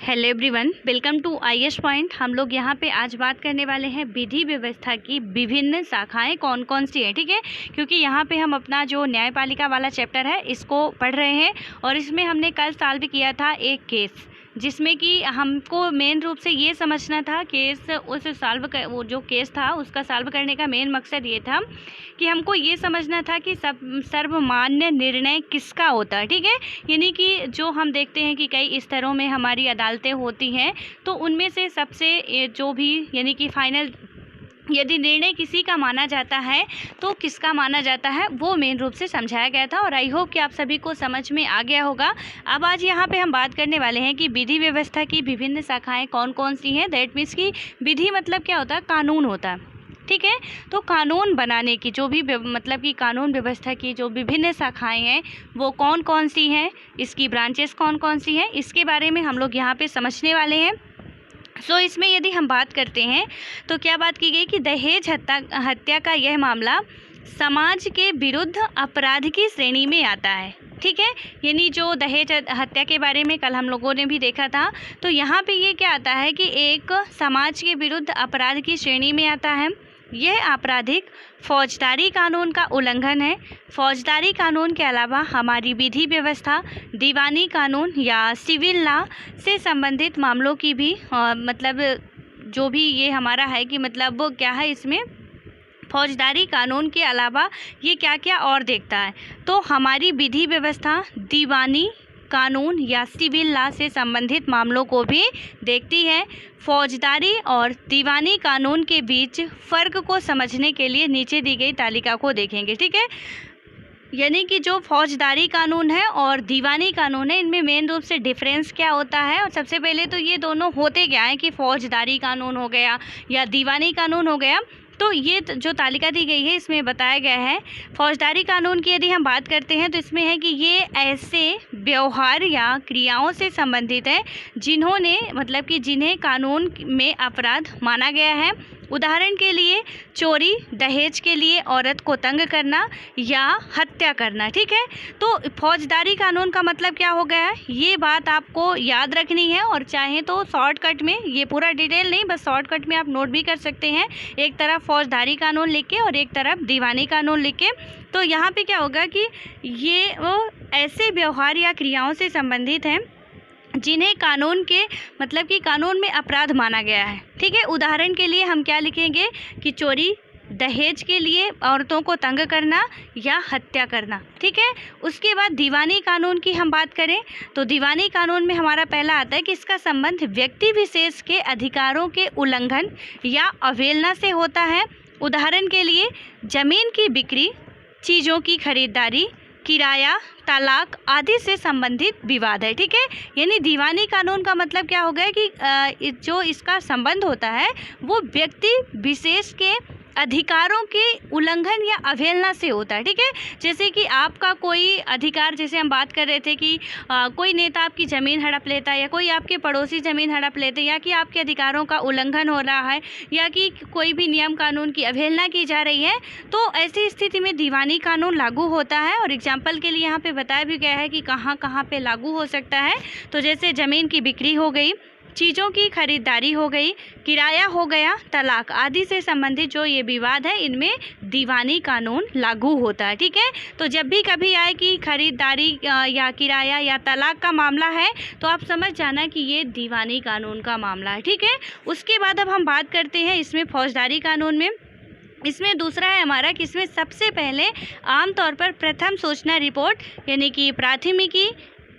Hello everyone, welcome to IAS point. हम लोग यहाँ पे आज बात करने वाले हैं विधि व्यवस्था की विभिन्न शाखाएं कौन कौन सी हैं। ठीक है, क्योंकि यहाँ पे हम अपना जो न्यायपालिका वाला चैप्टर है इसको पढ़ रहे हैं और इसमें हमने कल सॉल्व किया था एक केस, जिसमें कि हमको मेन रूप से ये समझना था केस उस वो जो केस था उसका सॉल्व करने का मेन मकसद ये था कि हमको ये समझना था कि सर्वमान्य निर्णय किसका होता है। ठीक है, यानी कि जो हम देखते हैं कि कई स्तरों में हमारी अदालतें होती हैं, तो उनमें से सबसे जो भी यानी कि फाइनल यदि निर्णय किसी का माना जाता है तो किसका माना जाता है, वो मेन रूप से समझाया गया था और आई होप कि आप सभी को समझ में आ गया होगा। अब आज यहाँ पे हम बात करने वाले हैं कि विधि व्यवस्था की विभिन्न शाखाएं कौन कौन सी हैं। दैट मीन्स कि विधि मतलब क्या होता है, कानून होता है। ठीक है, तो कानून बनाने की जो भी मतलब कि कानून व्यवस्था की जो विभिन्न शाखाएं हैं वो कौन कौन सी हैं, इसकी ब्रांचेस कौन कौन सी हैं, इसके बारे में हम लोग यहाँ पे समझने वाले हैं। इसमें यदि हम बात करते हैं तो क्या बात की गई कि दहेज हत्या का यह मामला समाज के विरुद्ध अपराध की श्रेणी में आता है। ठीक है, यानी जो दहेज हत्या के बारे में कल हम लोगों ने भी देखा था, तो यहाँ पे ये क्या आता है कि एक समाज के विरुद्ध अपराध की श्रेणी में आता है। यह आपराधिक फौजदारी कानून का उल्लंघन है। फौजदारी कानून के अलावा हमारी विधि व्यवस्था दीवानी कानून या सिविल लॉ से संबंधित मामलों की भी मतलब जो भी ये हमारा है कि मतलब वो क्या है, इसमें फौजदारी कानून के अलावा ये क्या क्या और देखता है, तो हमारी विधि व्यवस्था दीवानी कानून या सिविल लॉ से संबंधित मामलों को भी देखती है। फौजदारी और दीवानी कानून के बीच फ़र्क को समझने के लिए नीचे दी गई तालिका को देखेंगे। ठीक है, यानी कि जो फौजदारी कानून है और दीवानी कानून है, इनमें मेन रूप से डिफरेंस क्या होता है। और सबसे पहले तो ये दोनों होते क्या हैं कि फौजदारी कानून हो गया या दीवानी कानून हो गया, तो ये जो तालिका दी गई है इसमें बताया गया है। फौजदारी कानून की यदि हम बात करते हैं तो इसमें है कि ये ऐसे व्यवहार या क्रियाओं से संबंधित है जिन्होंने मतलब कि जिन्हें कानून में अपराध माना गया है। उदाहरण के लिए चोरी, दहेज के लिए औरत को तंग करना या हत्या करना। ठीक है, तो फौजदारी कानून का मतलब क्या हो गया है, ये बात आपको याद रखनी है और चाहें तो शॉर्टकट में, ये पूरा डिटेल नहीं, बस शॉर्टकट में आप नोट भी कर सकते हैं। एक तरफ फौजदारी कानून लिख के और एक तरफ दीवानी कानून लिख के। तो यहाँ पे क्या होगा कि ये वो ऐसे व्यवहार या क्रियाओं से संबंधित हैं जिन्हें कानून के मतलब कि कानून में अपराध माना गया है। ठीक है, उदाहरण के लिए हम क्या लिखेंगे कि चोरी, दहेज के लिए औरतों को तंग करना या हत्या करना। ठीक है, उसके बाद दीवानी कानून की हम बात करें तो दीवानी कानून में हमारा पहला आता है कि इसका संबंध व्यक्ति विशेष के अधिकारों के उल्लंघन या अवहेलना से होता है। उदाहरण के लिए जमीन की बिक्री, चीज़ों की खरीदारी, किराया, तलाक आदि से संबंधित विवाद है। ठीक है, यानी दीवानी कानून का मतलब क्या हो गया कि जो इसका संबंध होता है वो व्यक्ति विशेष के अधिकारों के उल्लंघन या अवहेलना से होता है। ठीक है, जैसे कि आपका कोई अधिकार, जैसे हम बात कर रहे थे कि कोई नेता आपकी ज़मीन हड़प लेता है या कोई आपके पड़ोसी ज़मीन हड़प लेते हैं या कि आपके अधिकारों का उल्लंघन हो रहा है या कि कोई भी नियम कानून की अवहेलना की जा रही है, तो ऐसी स्थिति में दीवानी कानून लागू होता है। और एग्जाम्पल के लिए यहाँ पे बताया भी गया है कि कहाँ कहाँ पे लागू हो सकता है। तो जैसे ज़मीन की बिक्री हो गई, चीज़ों की खरीदारी हो गई, किराया हो गया, तलाक आदि से संबंधित जो ये विवाद है इनमें दीवानी कानून लागू होता है। ठीक है, तो जब भी कभी आए कि खरीदारी या किराया या तलाक का मामला है तो आप समझ जाना कि ये दीवानी कानून का मामला है। ठीक है, उसके बाद अब हम बात करते हैं इसमें फौजदारी कानून में। इसमें दूसरा है हमारा कि इसमें सबसे पहले आमतौर पर प्रथम सूचना रिपोर्ट यानी कि प्राथमिकी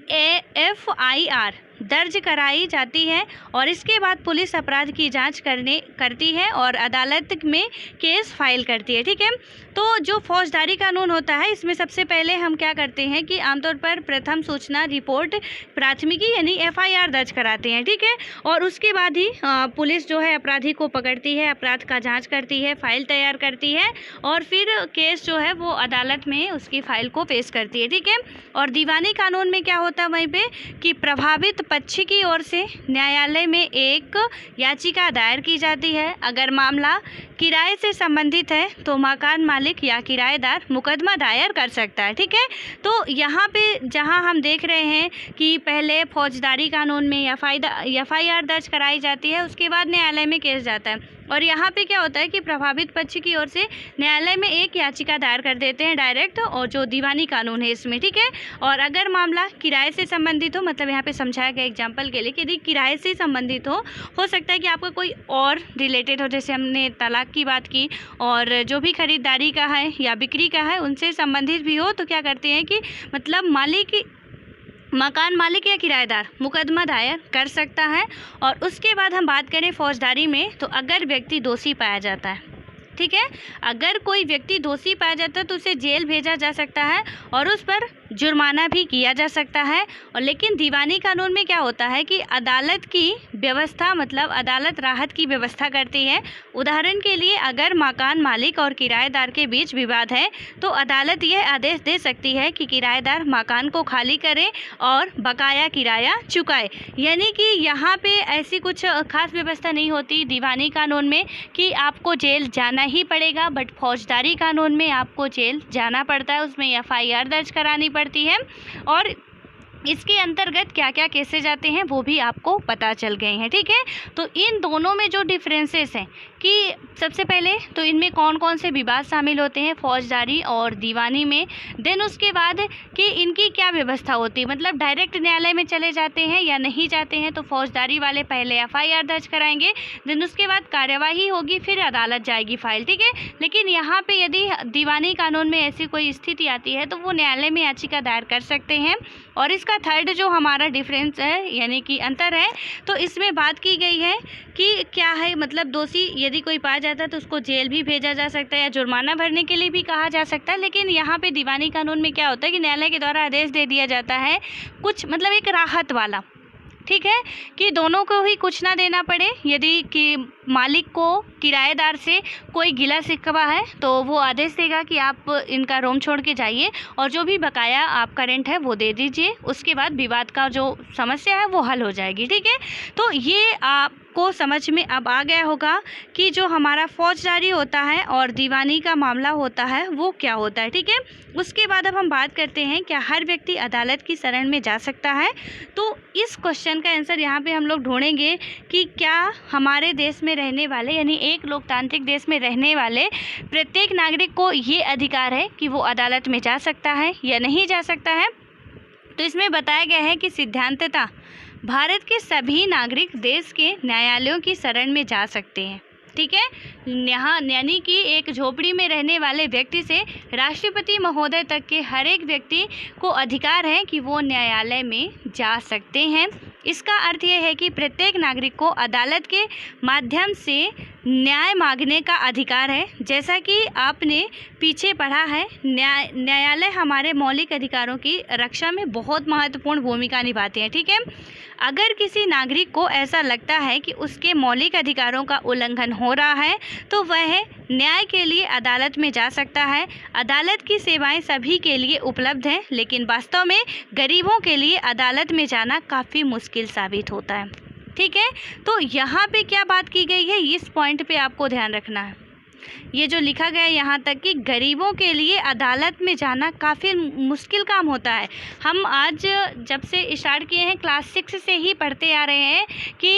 FIR दर्ज कराई जाती है और इसके बाद पुलिस अपराध की जांच करती है और अदालत में केस फाइल करती है। ठीक है, तो जो फौजदारी कानून होता है इसमें सबसे पहले हम क्या करते हैं कि आमतौर पर प्रथम सूचना रिपोर्ट प्राथमिकी यानी FIR दर्ज कराते हैं। ठीक है, और उसके बाद ही पुलिस जो है अपराधी को पकड़ती है, अपराध का जाँच करती है, फाइल तैयार करती है और फिर केस जो है वो अदालत में उसकी फाइल को पेश करती है। ठीक है, और दीवानी कानून में क्या होता है वहीं पे कि प्रभावित पक्ष की ओर से न्यायालय में एक याचिका दायर की जाती है। अगर मामला किराए से संबंधित है तो मकान मालिक या किराएदार मुकदमा दायर कर सकता है। ठीक है, तो यहाँ पे जहाँ हम देख रहे हैं कि पहले फौजदारी कानून में एफआईआर दर्ज कराई जाती है, उसके बाद न्यायालय में केस जाता है। और यहाँ पे क्या होता है कि प्रभावित पक्ष की ओर से न्यायालय में एक याचिका दायर कर देते हैं डायरेक्ट, और जो दीवानी कानून है इसमें। ठीक है, और अगर मामला किराए से संबंधित हो, मतलब यहाँ पे समझाया गया एग्जांपल के लिए कि यदि किराए से संबंधित हो सकता है कि आपका कोई और रिलेटेड हो, जैसे हमने तलाक की बात की, और जो भी खरीदारी का है या बिक्री का है उनसे संबंधित भी हो, तो क्या करते हैं कि मतलब मकान मालिक या किराएदार मुकदमा दायर कर सकता है। और उसके बाद हम बात करें फौजदारी में, तो अगर व्यक्ति दोषी पाया जाता है, ठीक है, अगर कोई व्यक्ति दोषी पाया जाता है तो उसे जेल भेजा जा सकता है और उस पर जुर्माना भी किया जा सकता है। और लेकिन दीवानी कानून में क्या होता है कि अदालत की व्यवस्था, मतलब अदालत राहत की व्यवस्था करती है। उदाहरण के लिए अगर मकान मालिक और किराएदार के बीच विवाद है तो अदालत यह आदेश दे सकती है कि किराएदार मकान को खाली करे और बकाया किराया चुकाए। यानी कि यहाँ पे ऐसी कुछ खास व्यवस्था नहीं होती दीवानी कानून में कि आपको जेल जाना ही पड़ेगा, बट फौजदारी कानून में आपको जेल जाना पड़ता है, उसमें एफआईआर दर्ज करानी पड़ती है। और इसके अंतर्गत क्या क्या केसेस जाते हैं वो भी आपको पता चल गए हैं। ठीक है, तो इन दोनों में जो डिफरेंसेस हैं कि सबसे पहले तो इनमें कौन कौन से विवाद शामिल होते हैं फौजदारी और दीवानी में, देन उसके बाद कि इनकी क्या व्यवस्था होती है, मतलब डायरेक्ट न्यायालय में चले जाते हैं या नहीं जाते हैं। तो फौजदारी वाले पहले एफआईआर दर्ज कराएंगे, देन उसके बाद कार्यवाही होगी, फिर अदालत जाएगी फाइल। ठीक है, लेकिन यहाँ पे यदि दीवानी कानून में ऐसी कोई स्थिति आती है तो वो न्यायालय में याचिका दायर कर सकते हैं। और इसका थर्ड जो हमारा डिफरेंस है यानी कि अंतर है, तो इसमें बात की गई है कि क्या है, मतलब दोषी यदि कोई पाया जाता है तो उसको जेल भी भेजा जा सकता है या जुर्माना भरने के लिए भी कहा जा सकता है। लेकिन यहाँ पे दीवानी कानून में क्या होता है कि न्यायालय के द्वारा आदेश दे दिया जाता है कुछ, मतलब एक राहत वाला। ठीक है, कि दोनों को ही कुछ ना देना पड़े। यदि कि मालिक को किराएदार से कोई गिला शिकवा है तो वो आदेश देगा कि आप इनका रूम छोड़ के जाइए और जो भी बकाया आपका रेंट है वो दे दीजिए, उसके बाद विवाद का जो समस्या है वो हल हो जाएगी। ठीक है, तो ये आपको समझ में अब आ गया होगा कि जो हमारा फौजदारी होता है और दीवानी का मामला होता है वो क्या होता है। ठीक है, उसके बाद अब हम बात करते हैं क्या हर व्यक्ति अदालत की शरण में जा सकता है। तो इस क्वेश्चन का आंसर यहाँ पे हम लोग ढूंढेंगे कि क्या हमारे देश में रहने वाले, यानी एक लोकतांत्रिक देश में रहने वाले प्रत्येक नागरिक को ये अधिकार है कि वो अदालत में जा सकता है या नहीं जा सकता है। तो इसमें बताया गया है कि सिद्धांततः भारत के सभी नागरिक देश के न्यायालयों की शरण में जा सकते हैं। ठीक है, यहाँ यानी कि एक झोपड़ी में रहने वाले व्यक्ति से राष्ट्रपति महोदय तक के हर एक व्यक्ति को अधिकार है कि वो न्यायालय में जा सकते हैं। इसका अर्थ यह है कि प्रत्येक नागरिक को अदालत के माध्यम से न्याय मांगने का अधिकार है। जैसा कि आपने पीछे पढ़ा है, न्यायालय हमारे मौलिक अधिकारों की रक्षा में बहुत महत्वपूर्ण भूमिका निभाते हैं। ठीक है, अगर किसी नागरिक को ऐसा लगता है कि उसके मौलिक अधिकारों का उल्लंघन हो रहा है तो वह न्याय के लिए अदालत में जा सकता है। अदालत की सेवाएं सभी के लिए उपलब्ध हैं, लेकिन वास्तव में गरीबों के लिए अदालत में जाना काफ़ी मुश्किल साबित होता है। ठीक है, तो यहाँ पे क्या बात की गई है, इस पॉइंट पे आपको ध्यान रखना है। ये जो लिखा गया है यहाँ तक कि गरीबों के लिए अदालत में जाना काफ़ी मुश्किल काम होता है। हम आज जब से स्टार्ट किए हैं क्लास 6 से ही पढ़ते आ रहे हैं कि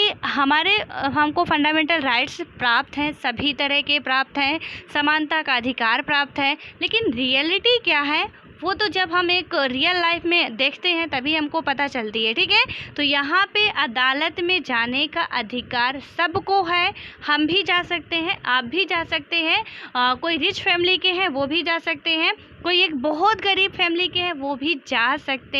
हमको फंडामेंटल राइट्स प्राप्त हैं, सभी तरह के प्राप्त हैं, समानता का अधिकार प्राप्त है। लेकिन रियलिटी क्या है वो तो जब हम एक रियल लाइफ में देखते हैं तभी हमको पता चलती है। ठीक है, तो यहाँ पे अदालत में जाने का अधिकार सबको है। हम भी जा सकते हैं, आप भी जा सकते हैं, कोई रिच फैमिली के हैं वो भी जा सकते हैं, कोई एक बहुत गरीब फैमिली के हैं वो भी जा सकते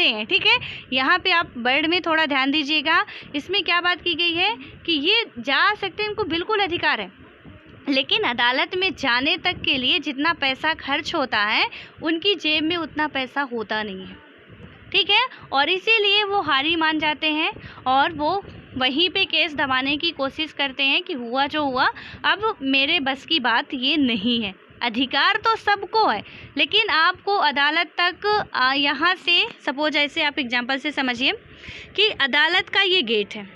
हैं। ठीक है, यहाँ पे आप वर्ड में थोड़ा ध्यान दीजिएगा। इसमें क्या बात की गई है कि ये जा सकते हैं, इनको बिल्कुल अधिकार है, लेकिन अदालत में जाने तक के लिए जितना पैसा खर्च होता है उनकी जेब में उतना पैसा होता नहीं है। ठीक है, और इसीलिए वो हारी मान जाते हैं और वो वहीं पे केस दबाने की कोशिश करते हैं कि हुआ जो हुआ, अब मेरे बस की बात ये नहीं है। अधिकार तो सबको है, लेकिन आपको अदालत तक यहाँ से सपोज ऐसे आप एग्जांपल से समझिए कि अदालत का ये गेट है,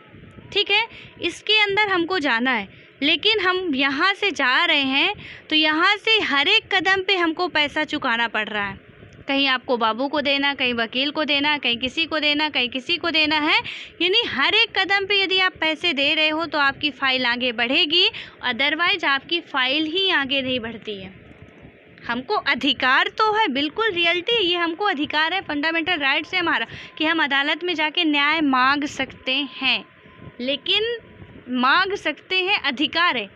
ठीक है, इसके अंदर हमको जाना है, लेकिन हम यहाँ से जा रहे हैं तो यहाँ से हर एक कदम पे हमको पैसा चुकाना पड़ रहा है। कहीं आपको बाबू को देना, कहीं वकील को देना, कहीं किसी को देना, कहीं किसी को देना है। यानी हर एक कदम पे यदि आप पैसे दे रहे हो तो आपकी फ़ाइल आगे बढ़ेगी, अदरवाइज आपकी फ़ाइल ही आगे नहीं बढ़ती है। हमको अधिकार तो है, बिल्कुल रियलिटी, ये हमको अधिकार है, फंडामेंटल राइट्स है हमारा कि हम अदालत में जाके न्याय मांग सकते हैं, लेकिन मांग सकते हैं, अधिकार है,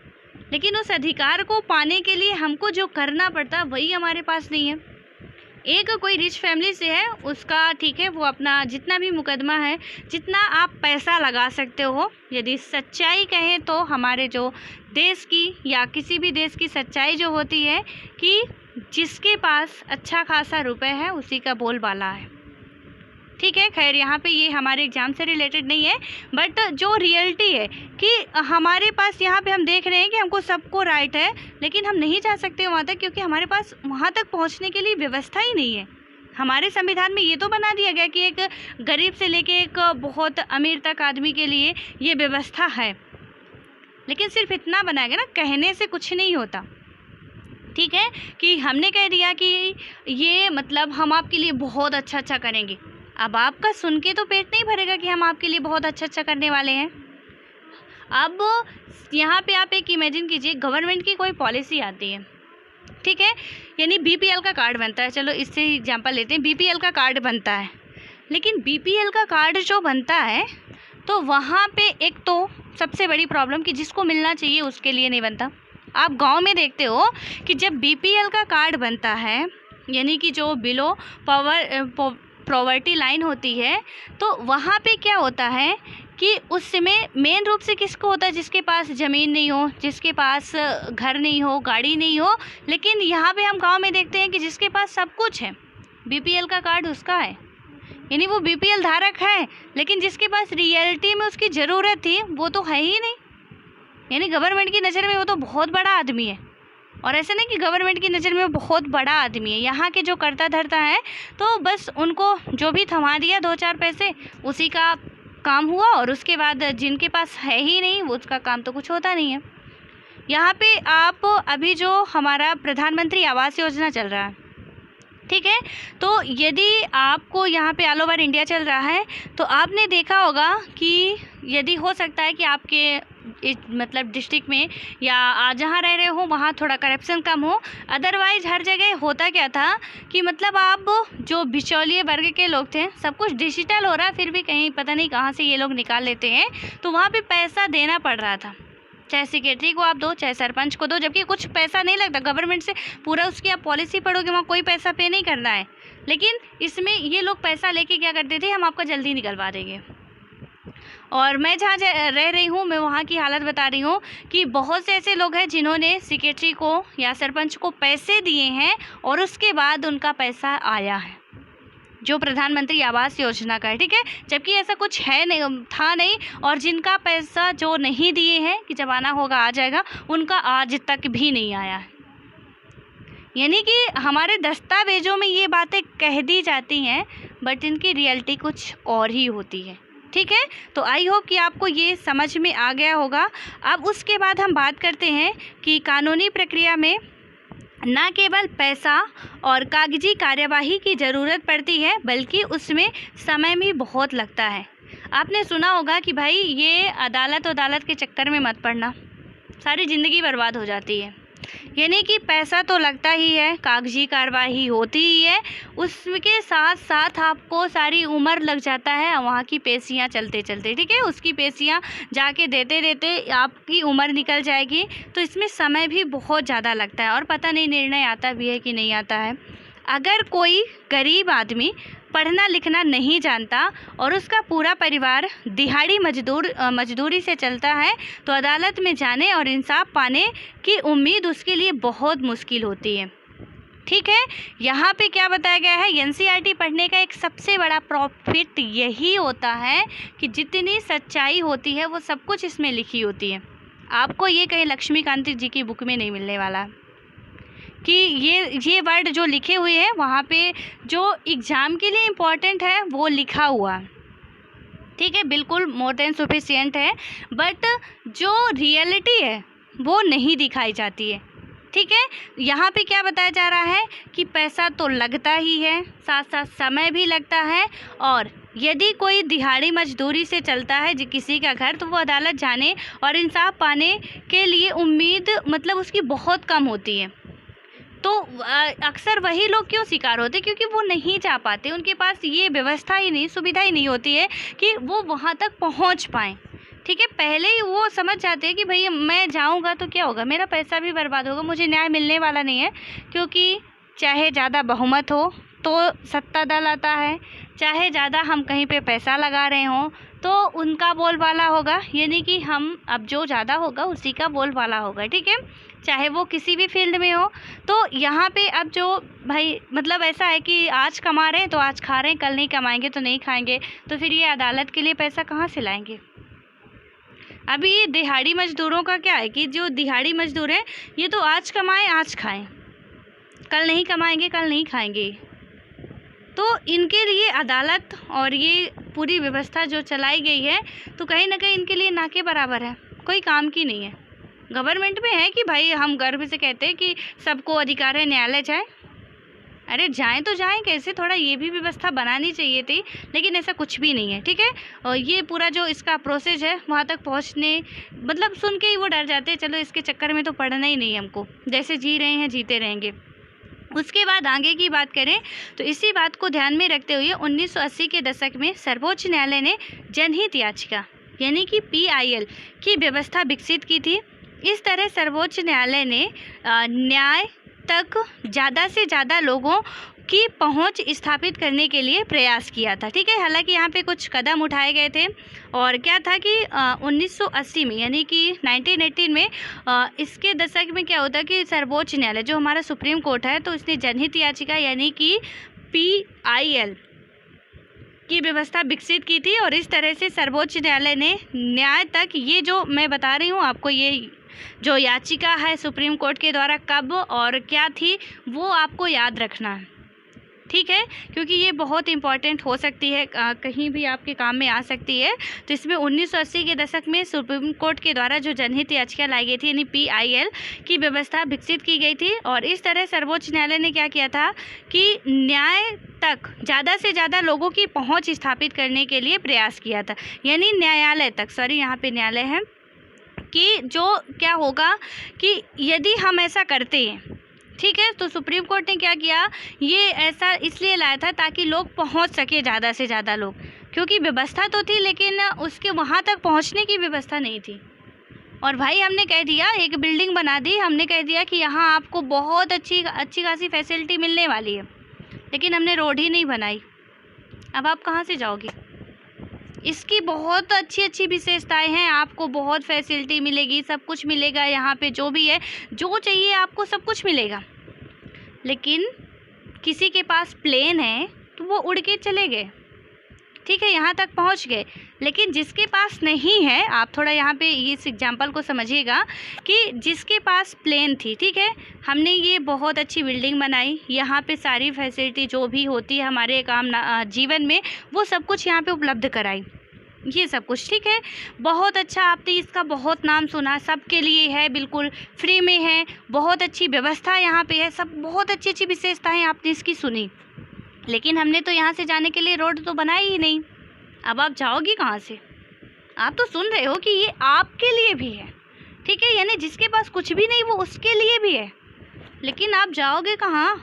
लेकिन उस अधिकार को पाने के लिए हमको जो करना पड़ता है वही हमारे पास नहीं है। एक कोई रिच फैमिली से है, उसका ठीक है, वो अपना जितना भी मुकदमा है, जितना आप पैसा लगा सकते हो, यदि सच्चाई कहें तो हमारे जो देश की या किसी भी देश की सच्चाई जो होती है कि जिसके पास अच्छा खासा रुपए है उसी का बोलबाला है, ठीक है। खैर यहाँ पे ये हमारे एग्ज़ाम से रिलेटेड नहीं है, बट जो रियलिटी है कि हमारे पास यहाँ पे हम देख रहे हैं कि हमको सबको राइट है, लेकिन हम नहीं जा सकते वहाँ तक क्योंकि हमारे पास वहाँ तक पहुँचने के लिए व्यवस्था ही नहीं है। हमारे संविधान में ये तो बना दिया गया कि एक गरीब से लेके एक बहुत अमीर तक आदमी के लिए ये व्यवस्था है, लेकिन सिर्फ इतना बनाया गया ना, कहने से कुछ नहीं होता, ठीक है, कि हमने कह दिया कि ये मतलब हम आपके लिए बहुत अच्छा अच्छा करेंगे। अब आपका सुन के तो पेट नहीं भरेगा कि हम आपके लिए बहुत अच्छा अच्छा करने वाले हैं। अब यहाँ पे आप एक इमेजिन कीजिए, गवर्नमेंट की कोई पॉलिसी आती है, ठीक है, यानी बीपीएल का कार्ड बनता है, चलो इससे एग्जांपल लेते हैं, बीपीएल का कार्ड बनता है, लेकिन बीपीएल का कार्ड जो बनता है तो वहाँ पे एक तो सबसे बड़ी प्रॉब्लम कि जिसको मिलना चाहिए उसके लिए नहीं बनता। आप गांव में देखते हो कि जब बीपीएल का कार्ड बनता है, यानी कि जो बिलो पॉवर्टी लाइन होती है, तो वहाँ पे क्या होता है कि उस समय मेन रूप से किसको होता है, जिसके पास ज़मीन नहीं हो, जिसके पास घर नहीं हो, गाड़ी नहीं हो। लेकिन यहाँ पे हम गांव में देखते हैं कि जिसके पास सब कुछ है, बीपीएल का कार्ड उसका है, यानी वो बीपीएल धारक है, लेकिन जिसके पास रियलिटी में उसकी ज़रूरत थी वो तो है ही नहीं। यानी गवर्नमेंट की नज़र में वो तो बहुत बड़ा आदमी है, और ऐसे नहीं कि गवर्नमेंट की नज़र में वो बहुत बड़ा आदमी है, यहाँ के जो करता धरता है तो बस उनको जो भी थमा दिया 2-4 पैसे, उसी का काम हुआ, और उसके बाद जिनके पास है ही नहीं वो उसका काम तो कुछ होता नहीं है। यहाँ पे आप अभी जो हमारा प्रधानमंत्री आवास योजना चल रहा है, ठीक है, तो यदि आपको यहाँ पे ऑल ओवर इंडिया चल रहा है तो आपने देखा होगा कि यदि हो सकता है कि आपके मतलब डिस्ट्रिक्ट में या जहाँ रह रहे हो वहाँ थोड़ा करप्शन कम हो, अदरवाइज़ हर जगह होता क्या था कि मतलब आप जो बिचौलिए वर्ग के लोग थे, सब कुछ डिजिटल हो रहा है, फिर भी कहीं पता नहीं कहाँ से ये लोग निकाल लेते हैं, तो वहाँ पे पैसा देना पड़ रहा था, चाहे सेक्रेटरी को आप दो, चाहे सरपंच को दो, जबकि कुछ पैसा नहीं लगता गवर्नमेंट से, पूरा उसकी आप पॉलिसी पढ़ोगे वहाँ कोई पैसा पे नहीं करना है। लेकिन इसमें ये लोग पैसा लेके क्या करते थे, हम आपका जल्दी निकलवा देंगे। और मैं जहाँ रह रही हूँ मैं वहाँ की हालत बता रही हूँ कि बहुत से ऐसे लोग हैं जिन्होंने सेक्रेटरी को या सरपंच को पैसे दिए हैं और उसके बाद उनका पैसा आया है, जो प्रधानमंत्री आवास योजना का है, ठीक है, जबकि ऐसा कुछ है नहीं, था नहीं, और जिनका पैसा जो नहीं दिए हैं कि जब आना होगा आ जाएगा, उनका आज तक भी नहीं आया है। यानी कि हमारे दस्तावेज़ों में ये बातें कह दी जाती हैं, बट इनकी रियलिटी कुछ और ही होती है, ठीक है। तो आई होप कि आपको ये समझ में आ गया होगा। अब उसके बाद हम बात करते हैं कि कानूनी प्रक्रिया में न केवल पैसा और कागजी कार्यवाही की ज़रूरत पड़ती है, बल्कि उसमें समय भी बहुत लगता है। आपने सुना होगा कि भाई ये अदालत के चक्कर में मत पड़ना, सारी ज़िंदगी बर्बाद हो जाती है। यानी कि पैसा तो लगता ही है, कागजी कार्यवाही होती ही है, उसके साथ साथ आपको सारी उम्र लग जाता है वहाँ की पेशियाँ चलते चलते, ठीक है, उसकी पेशियाँ जाके देते देते आपकी उम्र निकल जाएगी, तो इसमें समय भी बहुत ज़्यादा लगता है और पता नहीं निर्णय आता भी है कि नहीं आता है। अगर कोई गरीब आदमी पढ़ना लिखना नहीं जानता और उसका पूरा परिवार दिहाड़ी मजदूरी से चलता है, तो अदालत में जाने और इंसाफ पाने की उम्मीद उसके लिए बहुत मुश्किल होती है, ठीक है। यहाँ पे क्या बताया गया है, एनसीईआरटी पढ़ने का एक सबसे बड़ा प्रॉफिट यही होता है कि जितनी सच्चाई होती है वो सब कुछ इसमें लिखी होती है। आपको ये कहीं लक्ष्मीकांत जी की बुक में नहीं मिलने वाला। कि ये वर्ड जो लिखे हुए हैं वहाँ पे जो एग्ज़ाम के लिए इम्पॉर्टेंट है वो लिखा हुआ, ठीक है, बिल्कुल मोर देन सफिशिएंट है, बट जो रियलिटी है वो नहीं दिखाई जाती है, ठीक है। यहाँ पे क्या बताया जा रहा है कि पैसा तो लगता ही है, साथ साथ समय भी लगता है, और यदि कोई दिहाड़ी मजदूरी से चलता है किसी का घर, तो वो अदालत जाने और इंसाफ पाने के लिए उम्मीद मतलब उसकी बहुत कम होती है। तो अक्सर वही लोग क्यों शिकार होते, क्योंकि वो नहीं जा पाते, उनके पास ये व्यवस्था ही नहीं, सुविधा ही नहीं होती है कि वो वहाँ तक पहुँच पाएँ, ठीक है। पहले ही वो समझ जाते हैं कि भई मैं जाऊँगा तो क्या होगा, मेरा पैसा भी बर्बाद होगा, मुझे न्याय मिलने वाला नहीं है, क्योंकि चाहे ज़्यादा बहुमत हो तो सत्ता दल आता है, चाहे ज़्यादा हम कहीं पे पैसा लगा रहे हों तो उनका बोलबाला होगा, यानी कि हम अब जो ज़्यादा होगा उसी का बोलबाला होगा, ठीक है, चाहे वो किसी भी फील्ड में हो। तो यहाँ पे अब जो भाई मतलब ऐसा है कि आज कमा रहे हैं तो आज खा रहे हैं, कल नहीं कमाएंगे तो नहीं खाएंगे, तो फिर ये अदालत के लिए पैसा कहाँ से लाएंगे। अभी ये दिहाड़ी मजदूरों का क्या है कि जो दिहाड़ी मजदूर हैं ये तो आज कमाएं आज खाएं, कल नहीं कमाएंगे कल नहीं खाएंगे। तो इनके लिए अदालत और ये पूरी व्यवस्था जो चलाई गई है तो कहीं ना कहीं इनके लिए ना के बराबर है, कोई काम की नहीं है। गवर्नमेंट में है कि भाई हम गर्व से कहते हैं कि सबको अधिकार है न्यायालय जाए, अरे जाएं तो जाएं कैसे, थोड़ा ये भी व्यवस्था बनानी चाहिए थी, लेकिन ऐसा कुछ भी नहीं है, ठीक है। और ये पूरा जो इसका प्रोसेस है वहाँ तक पहुँचने मतलब सुन के ही वो डर जाते हैं, चलो इसके चक्कर में तो पढ़ना ही नहीं हमको, जैसे जी रहे हैं जीते रहेंगे। उसके बाद आगे की बात करें तो इसी बात को ध्यान में रखते हुए 1980 के दशक में सर्वोच्च न्यायालय ने जनहित याचिका यानी कि PIL की व्यवस्था विकसित की थी। इस तरह सर्वोच्च न्यायालय ने न्याय तक ज़्यादा से ज़्यादा लोगों की पहुंच स्थापित करने के लिए प्रयास किया था, ठीक है। हालांकि यहाँ पे कुछ कदम उठाए गए थे, और क्या था कि 1980 में यानी कि 1918 में इसके दशक में क्या होता कि सर्वोच्च न्यायालय जो हमारा सुप्रीम कोर्ट है, तो इसने जनहित याचिका यानी कि PIL की व्यवस्था विकसित की थी, और इस तरह से सर्वोच्च न्यायालय ने न्याय तक, ये जो मैं बता रही हूँ आपको, ये जो याचिका है सुप्रीम कोर्ट के द्वारा कब और क्या थी वो आपको याद रखना है, ठीक है, क्योंकि ये बहुत इम्पॉर्टेंट हो सकती है, कहीं भी आपके काम में आ सकती है। तो इसमें 1980 के दशक में सुप्रीम कोर्ट के द्वारा जो जनहित याचिका लाई गई थी यानी PIL की व्यवस्था विकसित की गई थी, और इस तरह सर्वोच्च न्यायालय ने क्या किया था कि न्याय तक ज़्यादा से ज़्यादा लोगों की पहुँच स्थापित करने के लिए प्रयास किया था, यानी न्यायालय तक, सॉरी यहाँ पर न्यायालय है, कि जो क्या होगा कि यदि हम ऐसा करते हैं, ठीक है, तो सुप्रीम कोर्ट ने क्या किया, ये ऐसा इसलिए लाया था ताकि लोग पहुंच सके ज़्यादा से ज़्यादा लोग, क्योंकि व्यवस्था तो थी लेकिन उसके वहां तक पहुंचने की व्यवस्था नहीं थी। और भाई हमने कह दिया, एक बिल्डिंग बना दी, हमने कह दिया कि यहाँ आपको बहुत अच्छी खासी फैसिलिटी मिलने वाली है, लेकिन हमने रोड ही नहीं बनाई, अब आप कहाँ से जाओगे। इसकी बहुत अच्छी विशेषताएं हैं, आपको बहुत फैसिलिटी मिलेगी, सब कुछ मिलेगा यहाँ पे, जो भी है जो चाहिए आपको सब कुछ मिलेगा, लेकिन किसी के पास प्लेन है तो वो उड़ के चले गए, ठीक है, यहाँ तक पहुँच गए, लेकिन जिसके पास नहीं है, आप थोड़ा यहाँ पे इस एग्जाम्पल को समझिएगा कि जिसके पास प्लेन थी, ठीक है, हमने ये बहुत अच्छी बिल्डिंग बनाई, यहाँ पे सारी फैसिलिटी जो भी होती है हमारे काम जीवन में वो सब कुछ यहाँ पे उपलब्ध कराई, ये सब कुछ, ठीक है, बहुत अच्छा, आपने इसका बहुत नाम सुना, सबके लिए है, बिल्कुल फ्री में है, बहुत अच्छी व्यवस्था यहाँ पे है, सब बहुत अच्छी विशेषताएं आपने इसकी सुनी, लेकिन हमने तो यहाँ से जाने के लिए रोड तो बनाई ही नहीं, अब आप जाओगी कहाँ से। आप तो सुन रहे हो कि ये आपके लिए भी है, ठीक है, यानी जिसके पास कुछ भी नहीं वो उसके लिए भी है, लेकिन आप जाओगे कहाँ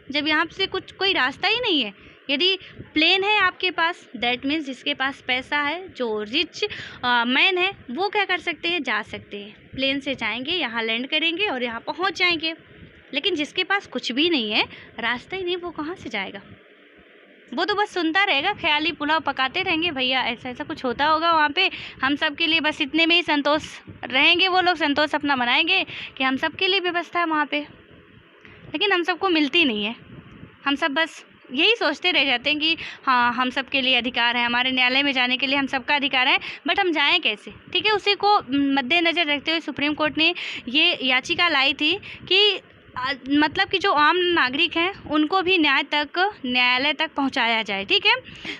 जब यहाँ से कुछ कोई रास्ता ही नहीं है। यदि प्लेन है आपके पास, दैट मीन्स जिसके पास पैसा है, जो रिच मैन है, वो क्या कर सकते हैं, जा सकते हैं, प्लेन से जाएंगे, यहाँ लैंड करेंगे और यहाँ पहुँच जाएंगे, लेकिन जिसके पास कुछ भी नहीं है, रास्ता ही नहीं, वो कहाँ से जाएगा। वो तो बस सुनता रहेगा, ख्याली पुलाव पकाते रहेंगे, भैया ऐसा ऐसा कुछ होता होगा वहाँ पे, हम सब के लिए बस इतने में ही संतोष रहेंगे, वो लोग संतोष अपना मनाएंगे कि हम सब के लिए व्यवस्था है वहाँ पे, लेकिन हम सबको मिलती नहीं है। हम सब बस यही सोचते रह जाते हैं कि हाँ हम सब के लिए अधिकार है, हमारे न्यायालय में जाने के लिए हम सबका अधिकार है, बट हम जाएं कैसे, ठीक है। उसी को मद्देनज़र रखते हुए सुप्रीम कोर्ट ने ये याचिका लाई थी कि मतलब कि जो आम नागरिक हैं उनको भी न्यायालय तक पहुंचाया जाए। ठीक है,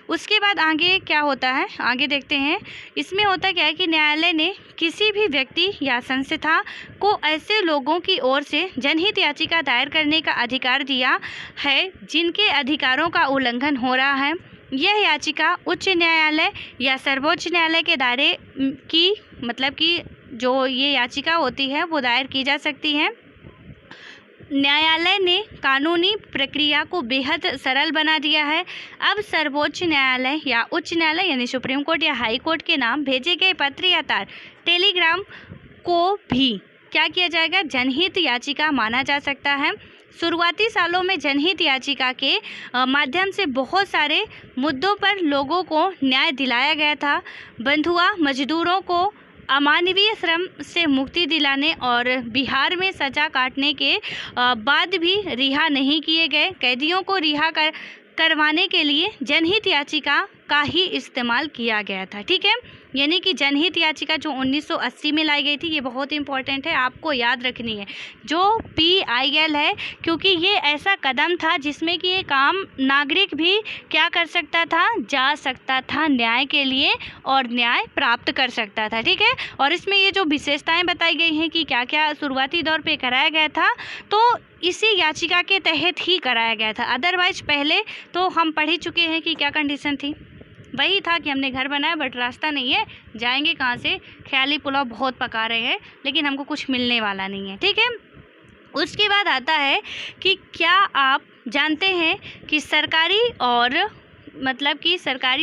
उसके बाद आगे क्या होता है, आगे देखते हैं। इसमें होता क्या है कि न्यायालय ने किसी भी व्यक्ति या संस्था को ऐसे लोगों की ओर से जनहित याचिका दायर करने का अधिकार दिया है जिनके अधिकारों का उल्लंघन हो रहा है। यह याचिका उच्च न्यायालय या सर्वोच्च न्यायालय के दायरे की, मतलब कि जो ये याचिका होती है वो दायर की जा सकती है। न्यायालय ने कानूनी प्रक्रिया को बेहद सरल बना दिया है। अब सर्वोच्च न्यायालय या उच्च न्यायालय यानी सुप्रीम कोर्ट या हाई कोर्ट के नाम भेजे गए पत्र या तार टेलीग्राम को भी क्या किया जाएगा, जनहित याचिका माना जा सकता है। शुरुआती सालों में जनहित याचिका के माध्यम से बहुत सारे मुद्दों पर लोगों को न्याय दिलाया गया था। बंधुआ मजदूरों को अमानवीय श्रम से मुक्ति दिलाने और बिहार में सजा काटने के बाद भी रिहा नहीं किए गए कैदियों को रिहा करवाने के लिए जनहित याचिका का ही इस्तेमाल किया गया था। ठीक है, यानी कि जनहित याचिका जो 1980 में लाई गई थी, ये बहुत इंपॉर्टेंट है, आपको याद रखनी है जो PIL है, क्योंकि ये ऐसा कदम था जिसमें कि एक आम नागरिक भी क्या कर सकता था, जा सकता था न्याय के लिए और न्याय प्राप्त कर सकता था। ठीक है, और इसमें ये जो विशेषताएं बताई गई हैं कि क्या क्या शुरुआती दौर पे कराया गया था, तो इसी याचिका के तहत ही कराया गया था। अदरवाइज पहले तो हम पढ़ ही चुके हैं कि क्या कंडीशन थी, वही था कि हमने घर बनाया बट रास्ता नहीं है, जाएंगे कहाँ से, ख्याली पुलाव बहुत पका रहे हैं लेकिन हमको कुछ मिलने वाला नहीं है। ठीक है, उसके बाद आता है कि क्या आप जानते हैं कि सरकारी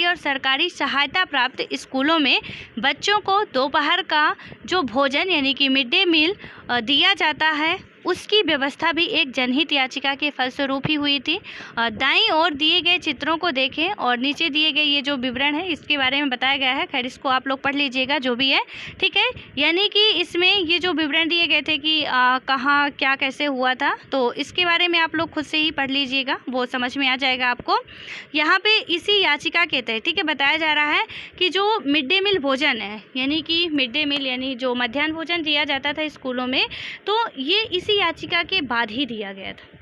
और सरकारी सहायता प्राप्त स्कूलों में बच्चों को दोपहर का जो भोजन यानी कि मिड डे मील दिया जाता है, उसकी व्यवस्था भी एक जनहित याचिका के फलस्वरूप ही हुई थी। दाईं ओर दिए गए चित्रों को देखें और नीचे दिए गए ये जो विवरण है इसके बारे में बताया गया है। खैर इसको आप लोग पढ़ लीजिएगा जो भी है। ठीक है, यानी कि इसमें ये जो विवरण दिए गए थे कि कहाँ क्या कैसे हुआ था, तो इसके बारे में आप लोग खुद से ही पढ़ लीजिएगा, वो समझ में आ जाएगा आपको। यहाँ पे इसी याचिका के तहत ठीक है बताया जा रहा है कि जो मिड डे मील भोजन है, यानी कि मिड डे मील यानी जो मध्याह्न भोजन दिया जाता था स्कूलों में, तो ये इसी याचिका के बाद ही दिया गया था।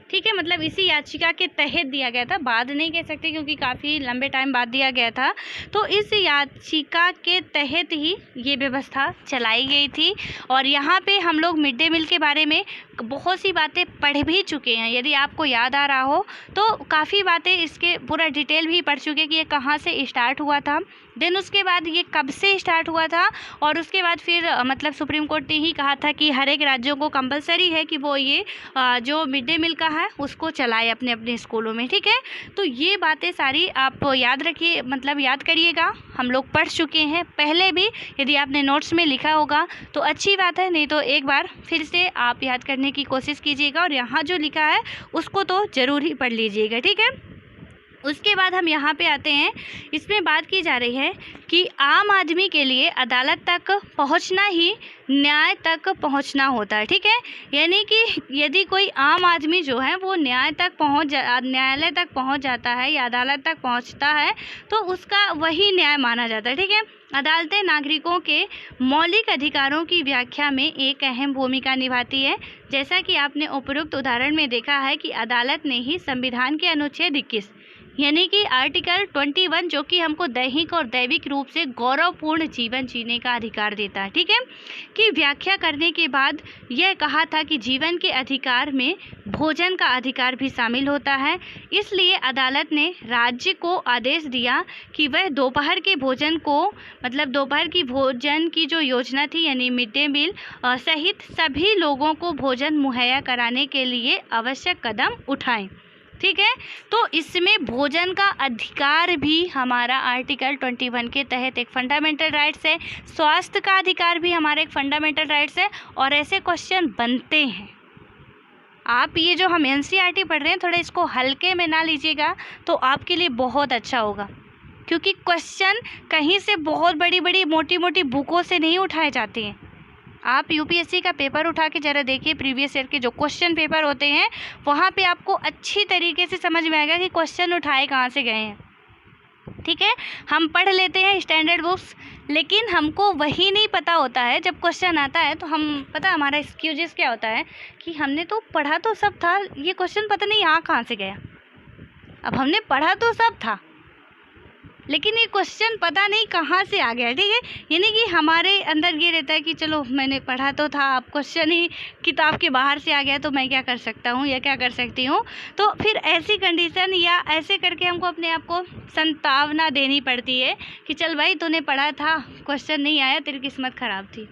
ठीक है, मतलब इसी याचिका के तहत दिया गया था, बाद नहीं कह सकते क्योंकि काफ़ी लंबे टाइम बाद दिया गया था। तो इस याचिका के तहत ही ये व्यवस्था चलाई गई थी। और यहाँ पे हम लोग मिड डे मील के बारे में बहुत सी बातें पढ़ भी चुके हैं, यदि आपको याद आ रहा हो तो काफ़ी बातें इसके पूरा डिटेल भी पढ़ चुके कि ये कहाँ से स्टार्ट हुआ था, देन उसके बाद ये कब से स्टार्ट हुआ था, और उसके बाद फिर मतलब सुप्रीम कोर्ट ने ही कहा था कि हर एक राज्यों को कंपलसरी है कि वो ये जो मिड डे मील का है उसको चलाए अपने अपने स्कूलों में। ठीक है, तो ये बातें सारी आप याद रखिए, मतलब याद करिएगा, हम लोग पढ़ चुके हैं पहले भी। यदि आपने नोट्स में लिखा होगा तो अच्छी बात है, नहीं तो एक बार फिर से आप याद करने की कोशिश कीजिएगा और यहाँ जो लिखा है उसको तो ज़रूर ही पढ़ लीजिएगा। ठीक है, उसके बाद हम यहाँ पे आते हैं, इसमें बात की जा रही है कि आम आदमी के लिए अदालत तक पहुँचना ही न्याय तक पहुँचना होता है। ठीक है, यानी कि यदि कोई आम आदमी जो है वो न्यायालय तक पहुँच जाता है या अदालत तक पहुँचता है तो उसका वही न्याय माना जाता है। ठीक है, अदालतें नागरिकों के मौलिक अधिकारों की व्याख्या में एक अहम भूमिका निभाती है। जैसा कि आपने उपरोक्त उदाहरण में देखा है कि अदालत ने ही संविधान के अनुच्छेद 21 यानी कि आर्टिकल 21 जो कि हमको दैहिक और दैविक रूप से गौरवपूर्ण जीवन जीने का अधिकार देता है, ठीक है, की व्याख्या करने के बाद यह कहा था कि जीवन के अधिकार में भोजन का अधिकार भी शामिल होता है। इसलिए अदालत ने राज्य को आदेश दिया कि वह दोपहर के भोजन को, मतलब दोपहर की भोजन की जो योजना थी यानी मिड डे मील सहित सभी लोगों को भोजन मुहैया कराने के लिए आवश्यक कदम उठाएं। ठीक है, तो इसमें भोजन का अधिकार भी हमारा आर्टिकल 21 के तहत एक फंडामेंटल राइट्स है। स्वास्थ्य का अधिकार भी हमारा एक फंडामेंटल राइट्स है। और ऐसे क्वेश्चन बनते हैं, आप ये जो हम NCERT पढ़ रहे हैं थोड़ा इसको हल्के में ना लीजिएगा तो आपके लिए बहुत अच्छा होगा, क्योंकि क्वेश्चन कहीं से बहुत बड़ी बड़ी मोटी मोटी बुकों से नहीं उठाए जाते हैं। आप UPSC का पेपर उठा के ज़रा देखिए, प्रीवियस ईयर के जो क्वेश्चन पेपर होते हैं वहाँ पे आपको अच्छी तरीके से समझ में आएगा कि क्वेश्चन उठाए कहाँ से गए हैं। ठीक है, हम पढ़ लेते हैं स्टैंडर्ड बुक्स, लेकिन हमको वही नहीं पता होता है जब क्वेश्चन आता है तो हम पता हमारा एक्सक्यूजेस क्या होता है कि हमने तो पढ़ा तो सब था, ये क्वेश्चन पता नहीं यहाँ कहाँ से गया। अब हमने पढ़ा तो सब था लेकिन ये क्वेश्चन पता नहीं कहाँ से आ गया। ठीक है, यानी कि हमारे अंदर ये रहता है कि चलो मैंने पढ़ा तो था, अब क्वेश्चन ही किताब के बाहर से आ गया तो मैं क्या कर सकता हूँ या क्या कर सकती हूँ। तो फिर ऐसी कंडीशन या ऐसे करके हमको अपने आप को संतावना देनी पड़ती है कि चल भाई तूने पढ़ा था, क्वेश्चन नहीं आया, तेरी किस्मत ख़राब थी।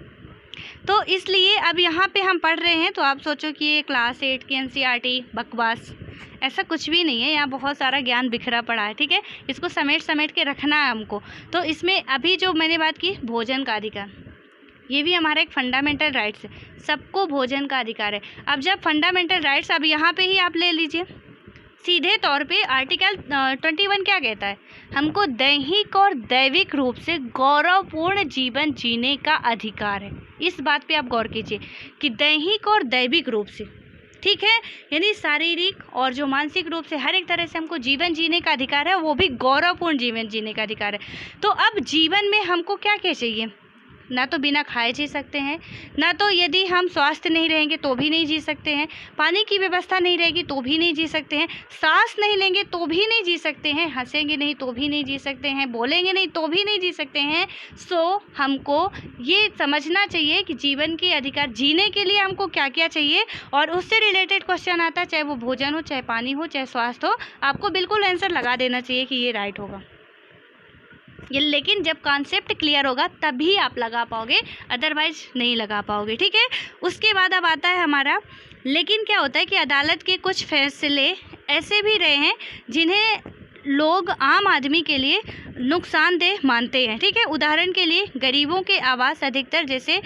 तो इसलिए अब यहाँ पे हम पढ़ रहे हैं तो आप सोचो कि ये क्लास 8 की NCERT बकवास, ऐसा कुछ भी नहीं है। यहाँ बहुत सारा ज्ञान बिखरा पड़ा है। ठीक है, इसको समेट के रखना है हमको। तो इसमें अभी जो मैंने बात की भोजन का अधिकार, ये भी हमारा एक फंडामेंटल राइट्स है, सबको भोजन का अधिकार है। अब जब फंडामेंटल राइट्स, अब यहाँ पे ही आप ले लीजिए सीधे तौर पे आर्टिकल 21 क्या कहता है, हमको दैहिक और दैविक रूप से गौरवपूर्ण जीवन जीने का अधिकार है। इस बात पे आप गौर कीजिए कि दैहिक और दैविक रूप से, ठीक है, यानी शारीरिक और जो मानसिक रूप से हर एक तरह से हमको जीवन जीने का अधिकार है, वो भी गौरवपूर्ण जीवन जीने का अधिकार है। तो अब जीवन में हमको क्या क्या चाहिए, ना तो बिना खाए जी सकते हैं, ना तो यदि हम स्वस्थ नहीं रहेंगे तो भी नहीं जी सकते हैं, पानी की व्यवस्था नहीं रहेगी तो भी नहीं जी सकते हैं, सांस नहीं लेंगे तो भी नहीं जी सकते हैं, हंसेंगे नहीं तो भी नहीं जी सकते हैं, बोलेंगे नहीं तो भी नहीं जी सकते हैं। सो हमको ये समझना चाहिए कि जीवन के अधिकार जीने के लिए हमको क्या क्या चाहिए, और उससे रिलेटेड क्वेश्चन आता है, चाहे वो भोजन हो, चाहे पानी हो, चाहे स्वास्थ्य हो, आपको बिल्कुल आंसर लगा देना चाहिए कि ये राइट होगा ये। लेकिन जब कॉन्सेप्ट क्लियर होगा तभी आप लगा पाओगे, अदरवाइज नहीं लगा पाओगे। ठीक है, उसके बाद अब आता है हमारा, लेकिन क्या होता है कि अदालत के कुछ फैसले ऐसे भी रहे हैं जिन्हें लोग आम आदमी के लिए नुकसानदेह मानते हैं। ठीक है, उदाहरण के लिए गरीबों के आवास अधिकतर जैसे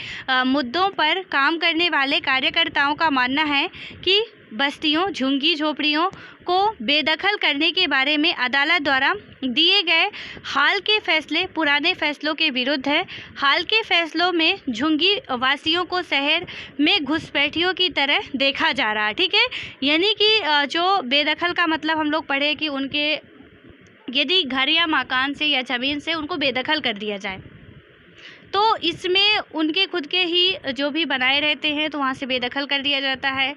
मुद्दों पर काम करने वाले कार्यकर्ताओं का मानना है कि बस्तियों, झुग्गी झोपड़ियों को बेदखल करने के बारे में अदालत द्वारा दिए गए हाल के फैसले पुराने फैसलों के विरुद्ध है। हाल के फैसलों में झुग्गी वासियों को शहर में घुसपैठियों की तरह देखा जा रहा है। ठीक है, यानी कि जो बेदखल का मतलब हम लोग पढ़े कि उनके यदि घर या मकान से या ज़मीन से उनको बेदखल कर दिया जाए, तो इसमें उनके खुद के ही जो भी बनाए रहते हैं तो वहाँ से बेदखल कर दिया जाता है,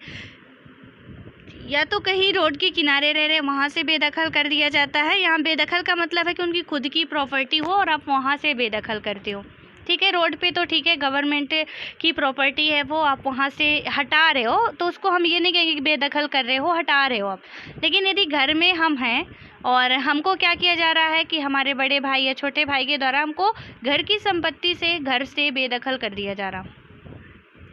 या तो कहीं रोड के किनारे रह रहे वहाँ से बेदखल कर दिया जाता है। यहाँ बेदखल का मतलब है कि उनकी खुद की प्रॉपर्टी हो और आप वहाँ से बेदखल करते हो। ठीक है, रोड पे तो ठीक है, गवर्नमेंट की प्रॉपर्टी है वो आप वहाँ से हटा रहे हो, तो उसको हम ये नहीं कहेंगे कि बेदखल कर रहे हो, हटा रहे हो आप। लेकिन यदि घर में हम हैं और हमको क्या किया जा रहा है कि हमारे बड़े भाई या छोटे भाई के द्वारा हमको घर की संपत्ति से, घर से बेदखल कर दिया जा रहा,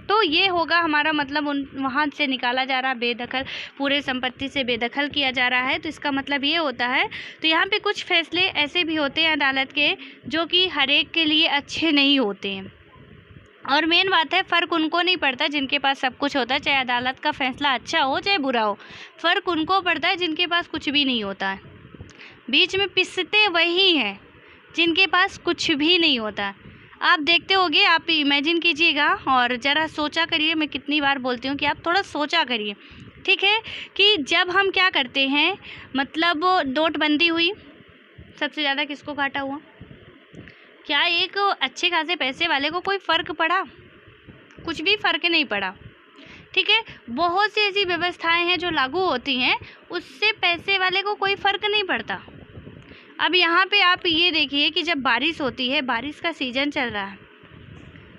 तो ये होगा हमारा मतलब उन वहाँ से निकाला जा रहा, बेदखल पूरे संपत्ति से बेदखल किया जा रहा है। तो इसका मतलब ये होता है। तो यहाँ पे कुछ फैसले ऐसे भी होते हैं अदालत के जो कि हर एक के लिए अच्छे नहीं होते हैं, और मेन बात है फ़र्क उनको नहीं पड़ता जिनके पास सब कुछ होता है, चाहे अदालत का फैसला अच्छा हो चाहे बुरा हो, फ़र्क उनको पड़ता है जिनके पास कुछ भी नहीं होता है। बीच में पिसते वही हैं जिनके पास कुछ भी नहीं होता। आप देखते होगे, आप इमेजिन कीजिएगा और ज़रा सोचा करिए, मैं कितनी बार बोलती हूँ कि आप थोड़ा सोचा करिए। ठीक है, कि जब हम क्या करते हैं, मतलब नोटबंदी हुई, सबसे ज़्यादा किसको घाटा हुआ? क्या एक अच्छे खासे पैसे वाले को कोई फ़र्क पड़ा? कुछ भी फ़र्क नहीं पड़ा। ठीक है, बहुत सी ऐसी व्यवस्थाएं हैं जो लागू होती हैं, उससे पैसे वाले को कोई फ़र्क नहीं पड़ता। अब यहाँ पे आप ये देखिए कि जब बारिश होती है, बारिश का सीज़न चल रहा है,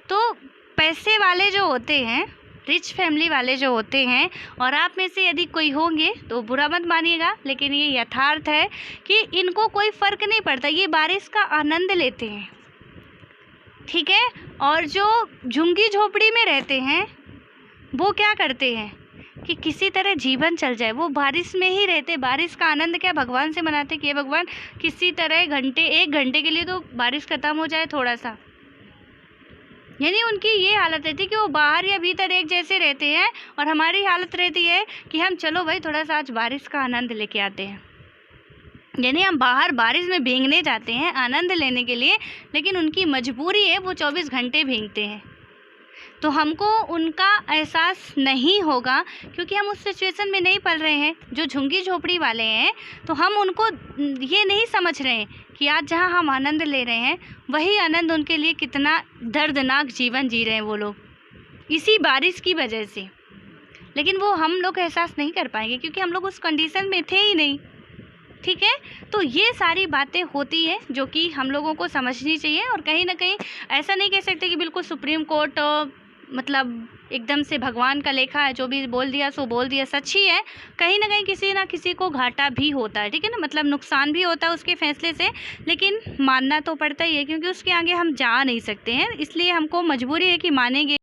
तो पैसे वाले जो होते हैं, रिच फैमिली वाले जो होते हैं, और आप में से यदि कोई होंगे तो बुरा मत मानिएगा, लेकिन ये यथार्थ है कि इनको कोई फ़र्क नहीं पड़ता, ये बारिश का आनंद लेते हैं। ठीक है, और जो झुग्गी झोपड़ी में रहते हैं वो क्या करते हैं कि किसी तरह जीवन चल जाए, वो बारिश में ही रहते। बारिश का आनंद क्या भगवान से मनाते कि भगवान किसी तरह एक घंटे के लिए तो बारिश ख़त्म हो जाए थोड़ा सा। यानी उनकी ये हालत रहती है कि वो बाहर या भीतर एक जैसे रहते हैं, और हमारी हालत रहती है कि हम चलो भाई थोड़ा सा आज बारिश का आनंद लेके आते हैं। यानी हम बाहर बारिश में भीगने जाते हैं आनंद लेने के लिए, लेकिन उनकी मजबूरी है वो 24 घंटे भीगते हैं। तो हमको उनका एहसास नहीं होगा, क्योंकि हम उस सिचुएशन में नहीं पल रहे हैं। जो झुग्गी झोपड़ी वाले हैं तो हम उनको ये नहीं समझ रहे हैं कि आज जहाँ हम आनंद ले रहे हैं वही आनंद उनके लिए कितना दर्दनाक जीवन जी रहे हैं वो लोग, इसी बारिश की वजह से। लेकिन वो हम लोग एहसास नहीं कर पाएंगे क्योंकि हम लोग उस कंडीशन में थे ही नहीं। ठीक है, तो ये सारी बातें होती है जो कि हम लोगों को समझनी चाहिए। और कहीं ना कहीं ऐसा नहीं कह सकते कि बिल्कुल सुप्रीम कोर्ट मतलब एकदम से भगवान का लेखा है, जो भी बोल दिया सो बोल दिया, सच ही है। कहीं ना कहीं किसी ना किसी को घाटा भी होता है, ठीक है ना, मतलब नुकसान भी होता है उसके फैसले से, लेकिन मानना तो पड़ता ही है क्योंकि उसके आगे हम जा नहीं सकते हैं, इसलिए हमको मजबूरी है कि मानेंगे।